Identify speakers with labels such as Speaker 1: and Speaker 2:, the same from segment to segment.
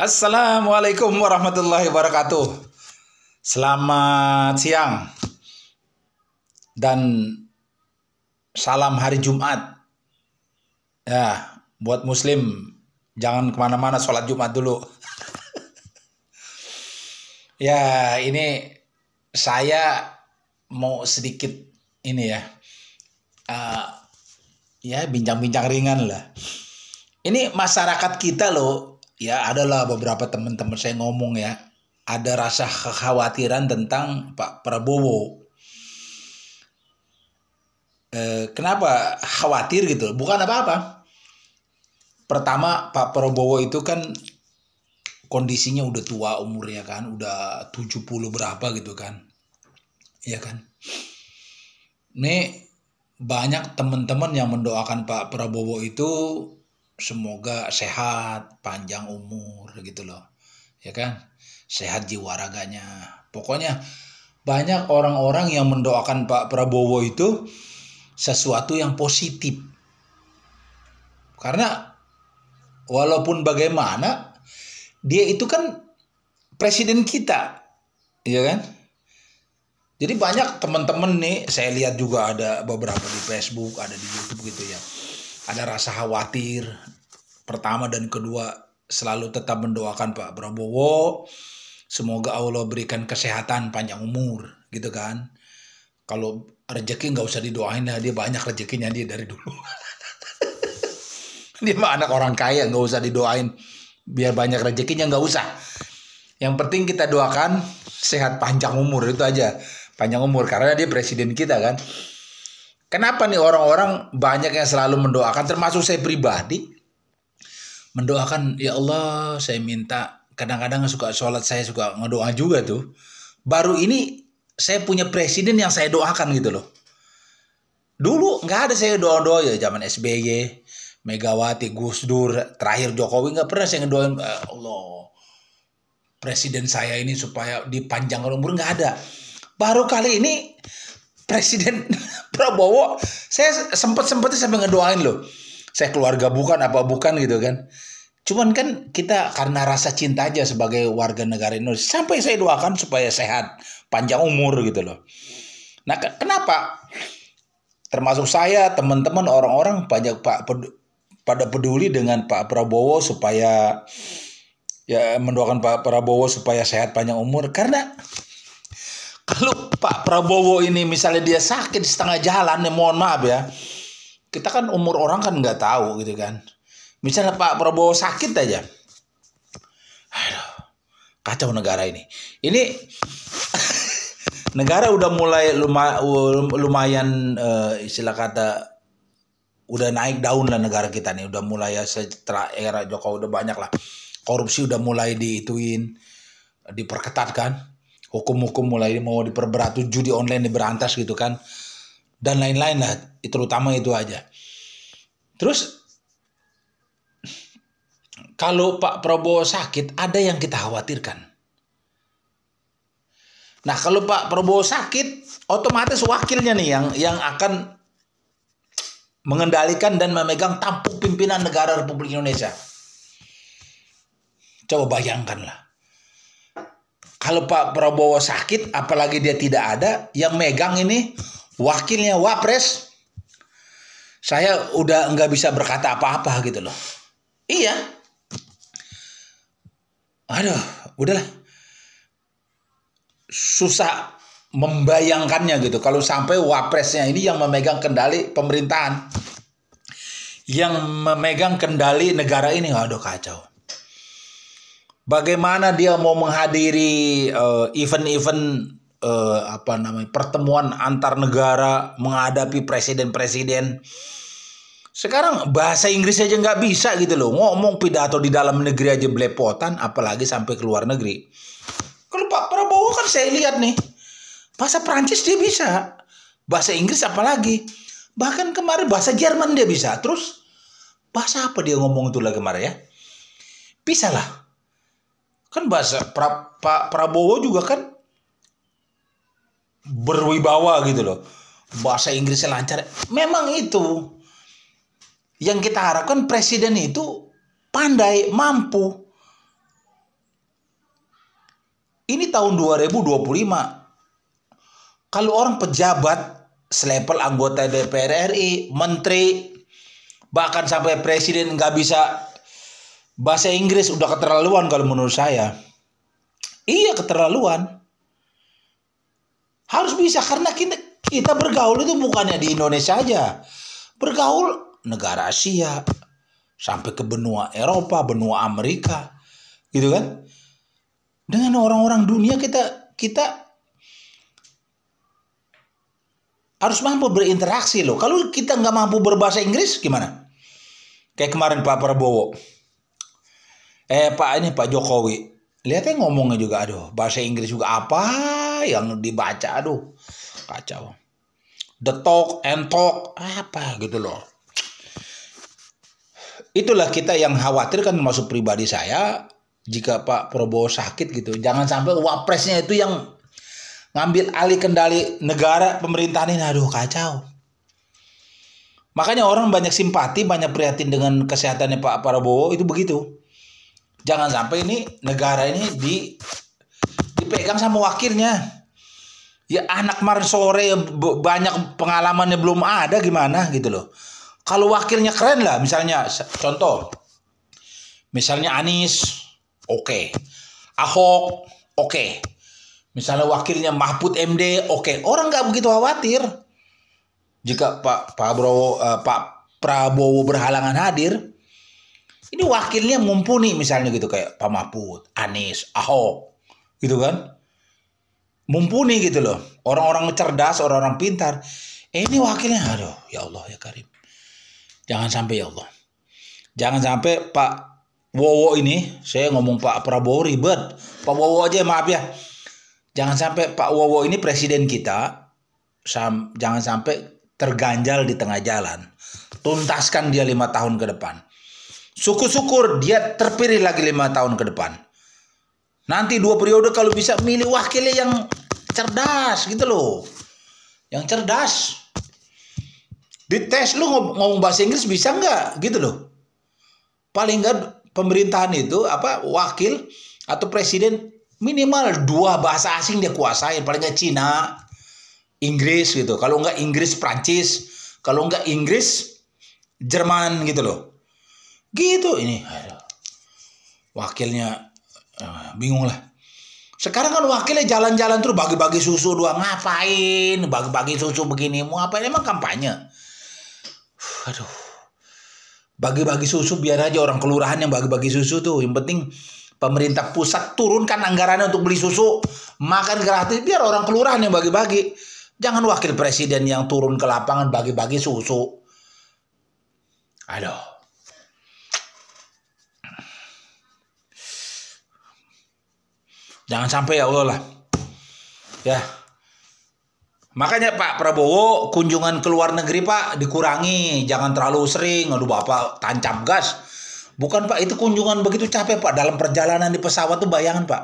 Speaker 1: Assalamualaikum warahmatullahi wabarakatuh. Selamat siang dan salam hari Jumat. Ya, buat Muslim jangan kemana-mana, sholat Jumat dulu. Ya, ini saya mau sedikit ini ya, ya bincang-bincang ringan lah. Ini masyarakat kita loh. Ya, adalah beberapa teman-teman saya ngomong ya, ada rasa kekhawatiran tentang Pak Prabowo. Kenapa khawatir gitu? Bukan apa-apa. Pertama, Pak Prabowo itu kan kondisinya udah tua umurnya kan, udah 70 berapa gitu kan. Iya kan? Nih banyak teman-teman yang mendoakan Pak Prabowo itu semoga sehat, panjang umur gitu loh. Ya kan? Sehat jiwa raganya. Pokoknya banyak orang-orang yang mendoakan Pak Prabowo itu sesuatu yang positif. Karena walaupun bagaimana dia itu kan presiden kita. Ya kan? Jadi banyak teman-teman nih, saya lihat juga ada beberapa di Facebook, ada di YouTube gitu ya. Ada rasa khawatir. Pertama dan kedua, selalu tetap mendoakan Pak Prabowo. Semoga Allah berikan kesehatan, panjang umur, gitu kan. Kalau rezeki nggak usah didoain lah, dia banyak rezekinya dia dari dulu. Dia mah anak orang kaya, nggak usah didoain. Biar banyak rezekinya, nggak usah. Yang penting kita doakan sehat, panjang umur, itu aja. Panjang umur, karena dia presiden kita kan. Kenapa nih orang-orang banyak yang selalu mendoakan, termasuk saya pribadi, mendoakan, ya Allah saya minta, kadang-kadang suka sholat saya suka ngedoa juga tuh. Baru ini saya punya presiden yang saya doakan gitu loh. Dulu nggak ada saya doa-doa ya, zaman SBY, Megawati, Gus Dur, terakhir Jokowi nggak pernah saya ngedoain, Allah presiden saya ini supaya dipanjangkan umur, nggak ada. Baru kali ini Presiden Prabowo, saya sempet-sempetnya sampai ngedoain loh. Saya keluarga bukan, apa bukan gitu kan. Cuman kan kita karena rasa cinta aja sebagai warga negara Indonesia. Sampai saya doakan supaya sehat, panjang umur gitu loh. Nah kenapa? Termasuk saya, teman-teman, orang-orang banyak pada peduli dengan Pak Prabowo supaya ya mendoakan Pak Prabowo supaya sehat, panjang umur. Karena kalau Pak Prabowo ini misalnya dia sakit di setengah jalan, ya mohon maaf ya. Kita kan umur orang kan nggak tahu gitu kan. Misalnya Pak Prabowo sakit aja. Aduh, kacau negara ini. Ini negara udah mulai lumayan istilah kata udah naik daun lah negara kita nih. Udah mulai ya setelah era Jokowi udah banyak lah. Korupsi udah mulai diituin, diperketat kan. Hukum-hukum mulai mau diperberat, judi online diberantas gitu kan, dan lain-lain lah, terutama itu aja. Terus kalau Pak Prabowo sakit, ada yang kita khawatirkan. Nah kalau Pak Prabowo sakit, otomatis wakilnya nih yang akan mengendalikan dan memegang tampuk pimpinan negara Republik Indonesia. Coba bayangkanlah. Kalau Pak Prabowo sakit, apalagi dia tidak ada, yang megang ini wakilnya Wapres, saya udah nggak bisa berkata apa-apa gitu loh. Iya. Aduh, udahlah. Susah membayangkannya gitu. Kalau sampai Wapresnya ini yang memegang kendali pemerintahan, yang memegang kendali negara ini, aduh kacau. Bagaimana dia mau menghadiri event-event pertemuan antar negara, menghadapi presiden-presiden. Sekarang bahasa Inggris aja nggak bisa gitu loh. Ngomong pidato di dalam negeri aja belepotan, apalagi sampai ke luar negeri. Kalau Pak Prabowo kan saya lihat nih, bahasa Prancis dia bisa, bahasa Inggris apalagi. Bahkan kemarin bahasa Jerman dia bisa. Terus bahasa apa dia ngomong itu lagi kemarin ya? Bisa lah. Kan bahasa Pak Prabowo juga kan berwibawa gitu loh. Bahasa Inggrisnya lancar. Memang itu yang kita harapkan, presiden itu pandai, mampu. Ini tahun 2025. Kalau orang pejabat selevel anggota DPR RI, menteri, bahkan sampai presiden nggak bisa bahasa Inggris, udah keterlaluan kalau menurut saya. Iya, keterlaluan. Harus bisa, karena kita bergaul itu bukannya di Indonesia aja. Bergaul negara Asia, sampai ke benua Eropa, benua Amerika, gitu kan? Dengan orang-orang dunia kita harus mampu berinteraksi loh. Kalau kita nggak mampu berbahasa Inggris gimana? Kayak kemarin Pak Prabowo. Pak Jokowi. Lihatnya ngomongnya juga, aduh, bahasa Inggris juga apa yang dibaca, aduh, kacau. The talk and talk, apa gitu loh. Itulah kita yang khawatir kan, termasuk pribadi saya, jika Pak Prabowo sakit gitu. Jangan sampai wapresnya itu yang ngambil alih kendali negara, pemerintahan ini, aduh kacau. Makanya orang banyak simpati, banyak prihatin dengan kesehatannya Pak Prabowo, itu begitu. Jangan sampai ini negara ini dipegang sama wakilnya. Ya anak kemarin sore banyak pengalamannya belum ada, gimana gitu loh. Kalau wakilnya keren lah, misalnya contoh, misalnya Anies, oke. Ahok, oke. Misalnya wakilnya Mahfud MD, oke. Orang nggak begitu khawatir. Jika Pak Prabowo berhalangan hadir, ini wakilnya mumpuni misalnya gitu, kayak Pak Mahfud, Anies, Ahok, gitu kan? Mumpuni gitu loh. Orang-orang cerdas, orang-orang pintar. Ini wakilnya, aduh, ya Allah ya Karim. Jangan sampai ya Allah. Jangan sampai Pak Wowo ini, saya ngomong Pak Prabowo ribet. Pak Wowo aja maaf ya. Jangan sampai Pak Wowo ini presiden kita, jangan sampai terganjal di tengah jalan. Tuntaskan dia 5 tahun ke depan. Syukur-syukur dia terpilih lagi 5 tahun ke depan. Nanti 2 periode kalau bisa milih wakilnya yang cerdas gitu loh. Yang cerdas. Dites lu ngomong bahasa Inggris bisa nggak gitu loh. Paling nggak pemerintahan itu wakil atau presiden minimal 2 bahasa asing dia kuasain, paling nggak Cina, Inggris gitu. Kalau nggak Inggris Prancis, kalau nggak Inggris Jerman gitu loh. Gitu ini. Aduh. Wakilnya bingung lah. Sekarang kan wakilnya jalan-jalan terus bagi-bagi susu doang. Ngapain bagi-bagi susu begini? Mau ngapain? Emang kampanye? Aduh. Bagi-bagi susu biar aja orang kelurahan yang bagi-bagi susu tuh. Yang penting pemerintah pusat turunkan anggarannya untuk beli susu, makan gratis, biar orang kelurahan yang bagi-bagi. Jangan wakil presiden yang turun ke lapangan bagi-bagi susu. Aduh. Jangan sampai ya Allah lah. Ya. Makanya Pak Prabowo kunjungan ke luar negeri Pak dikurangi. Jangan terlalu sering. Aduh Bapak tancap gas. Bukan Pak, itu kunjungan begitu capek Pak. Dalam perjalanan di pesawat tuh bayangan Pak.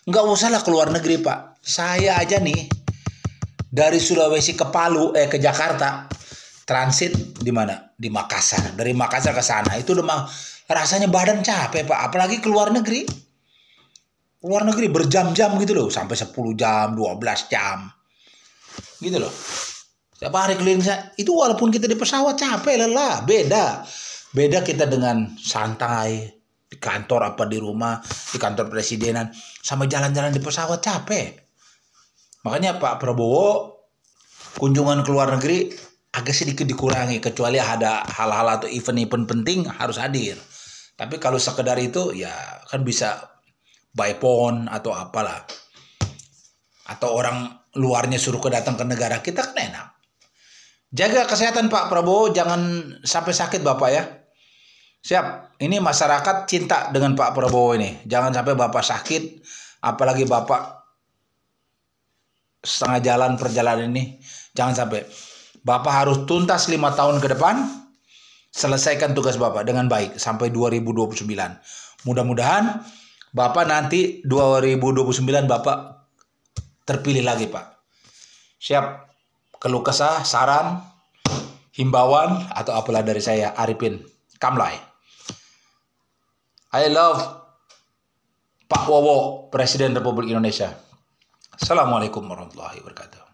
Speaker 1: Nggak usah lah ke luar negeri Pak. Saya aja nih dari Sulawesi ke Palu, ke Jakarta, transit di mana? Di Makassar. Dari Makassar ke sana itu udah rasanya badan capek Pak. Apalagi ke luar negeri. Luar negeri berjam-jam gitu loh. Sampai 10 jam, 12 jam. Gitu loh. Setiap hari keliling saya. Itu walaupun kita di pesawat capek lelah. Beda kita dengan santai di kantor apa di rumah, di kantor presidenan, sama jalan-jalan di pesawat capek. Makanya Pak Prabowo kunjungan ke luar negeri agak sedikit dikurangi, kecuali ada hal-hal atau event-event penting harus hadir. Tapi kalau sekedar itu ya kan bisa by phone atau apalah. Atau orang luarnya suruh datang ke negara kita kan enak. Jaga kesehatan Pak Prabowo, jangan sampai sakit Bapak ya. Siap, ini masyarakat cinta dengan Pak Prabowo ini. Jangan sampai Bapak sakit, apalagi Bapak setengah jalan perjalanan ini. Jangan sampai. Bapak harus tuntas 5 tahun ke depan, selesaikan tugas Bapak dengan baik sampai 2029. Mudah-mudahan Bapak nanti 2029 Bapak terpilih lagi Pak. Siap, keluh kesah, saran, himbauan, atau apalah dari saya, Arifin Kamlay. I love Pak Wowo, Presiden Republik Indonesia. Assalamualaikum warahmatullahi wabarakatuh.